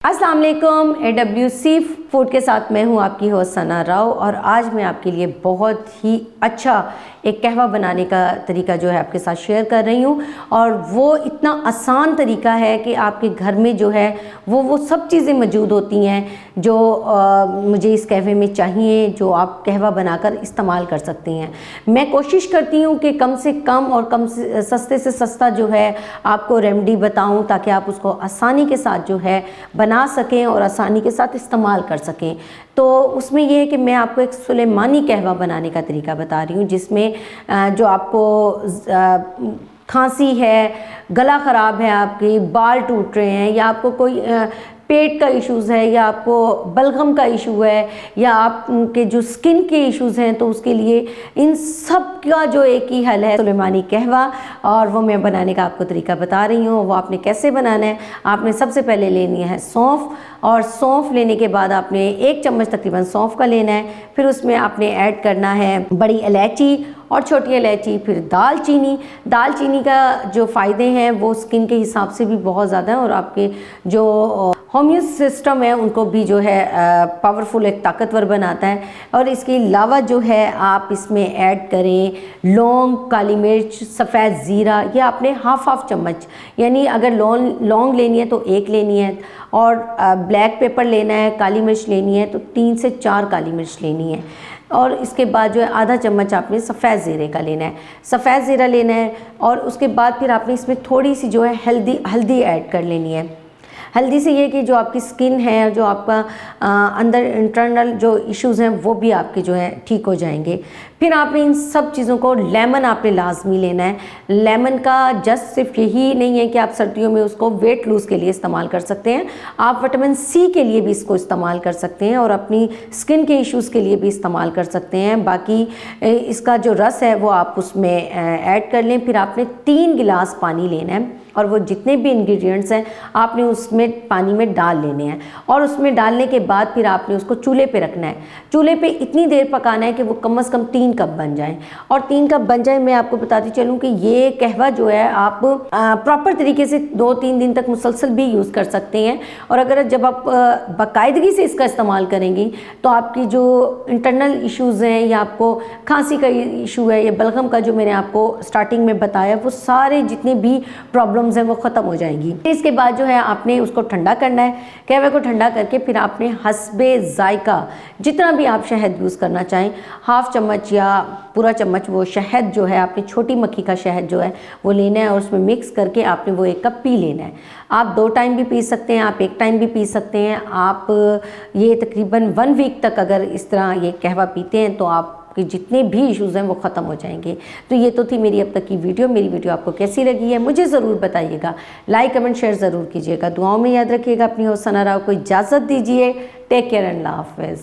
अस्सलाम वालेकुम। AWC food के साथ मैं हूं आपकी होस्ट सना राव और आज मैं आपके लिए बहुत ही अच्छा एक कहवा बनाने का तरीका जो है आपके साथ शेयर कर रही हूं। और वो इतना आसान तरीका है कि आपके घर में जो है वो सब चीज़ें मौजूद होती हैं जो मुझे इस कहवे में चाहिए, जो आप कहवा बनाकर इस्तेमाल कर सकती हैं। मैं कोशिश करती हूं कि कम से कम और सस्ते से सस्ता जो है आपको रेमेडी बताऊं ताकि आप उसको आसानी के साथ जो है बना सकें और आसानी के साथ इस्तेमाल कर सकें। तो उसमें यह है कि मैं आपको एक सुलेमानी कहवा बनाने का तरीका बता रही हूँ जिसमें जो आपको खांसी है, गला ख़राब है, आपकी बाल टूट रहे हैं, या आपको कोई पेट का इश्यूज़ है, या आपको बलगम का इशू है, या आपके जो स्किन के इश्यूज़ हैं, तो उसके लिए इन सब का जो एक ही हल है सुलेमानी कहवा। और वो मैं बनाने का आपको तरीका बता रही हूँ। वो आपने कैसे बनाना है, आपने सबसे पहले लेनी है सौंफ, और सौंफ लेने के बाद आपने 1 चम्मच तकरीबन सौंफ का लेना है। फिर उसमें आपने ऐड करना है बड़ी इलायची और छोटी इलायची, फिर दालचीनी। दालचीनी का जो फ़ायदे हैं वो स्किन के हिसाब से भी बहुत ज़्यादा है और आपके जो होम्योन सिस्टम है उनको भी जो है पावरफुल, एक ताकतवर बनाता है। और इसके अलावा जो है आप इसमें ऐड करें लौंग, काली मिर्च, सफ़ेद ज़ीरा। यह आपने हाफ चम्मच, यानी अगर लौंग लेनी है तो 1 लेनी है, और ब्लैक पेपर लेना है, काली मिर्च लेनी है तो 3 से 4 काली मिर्च लेनी है। और इसके बाद जो है आधा चम्मच आपने सफ़ेद ज़ीरे का लेना है, सफ़ेद ज़ीरा लेना है। और उसके बाद फिर आपने इसमें थोड़ी सी जो है हल्दी ऐड कर लेनी है। हल्दी से ये कि जो आपकी स्किन है, जो आपका अंदर इंटरनल जो इश्यूज़ हैं वो भी आपके जो है ठीक हो जाएंगे। फिर आपने इन सब चीज़ों को, लेमन आपने लाजमी लेना है। लेमन का जस्ट सिर्फ यही नहीं है कि आप सर्दियों में उसको वेट लूज़ के लिए इस्तेमाल कर सकते हैं, आप विटामिन सी के लिए भी इसको इस्तेमाल कर सकते हैं और अपनी स्किन के इश्यूज़ के लिए भी इस्तेमाल कर सकते हैं। बाकी इसका जो रस है वो आप उसमें ऐड कर लें। फिर आपने 3 गिलास पानी लेना है और वो जितने भी इंग्रेडिएंट्स हैं आपने उसमें पानी में डाल लेने हैं। और उसमें डालने के बाद फिर आपने उसको चूल्हे पे रखना है। चूल्हे पे इतनी देर पकाना है कि वो कम से कम 3 कप बन जाए। और 3 कप बन जाए, मैं आपको बताती चलूँ कि ये कहवा जो है आप प्रॉपर तरीके से 2-3 दिन तक मुसलसल भी यूज़ कर सकते हैं। और अगर जब आप बाकायदगी से इसका इस्तेमाल करेंगी तो आपकी जो इंटरनल इश्यूज़ हैं, या आपको खांसी का इशू है, या बलगम का जो मैंने आपको स्टार्टिंग में बताया, वो सारे जितने भी प्रॉब्लम्स हैं वो ख़त्म हो जाएंगी। इसके बाद जो है आपने उसको ठंडा करना है। कहवे को ठंडा करके फिर आपने हस्बे जायका जितना भी आप शहद यूज़ करना चाहें, हाफ चम्मच या पूरा चम्मच वो शहद जो है, आपने छोटी मक्खी का शहद जो है वो लेना है और उसमें मिक्स करके आपने वो 1 कप पी लेना है। आप 2 टाइम भी पी सकते हैं, आप 1 टाइम भी पी सकते हैं। आप ये तकरीबन 1 वीक तक अगर इस तरह ये कहवा पीते हैं तो आप कि जितने भी इश्यूज़ हैं वो ख़त्म हो जाएंगे। तो ये तो थी मेरी अब तक की वीडियो। मेरी वीडियो आपको कैसी लगी है मुझे ज़रूर बताइएगा। लाइक, कमेंट, शेयर ज़रूर कीजिएगा। दुआओं में याद रखिएगा। अपनी होस्ट सना राव को इजाज़त दीजिए। टेक केयर एंड अल्लाह हाफ़िज़।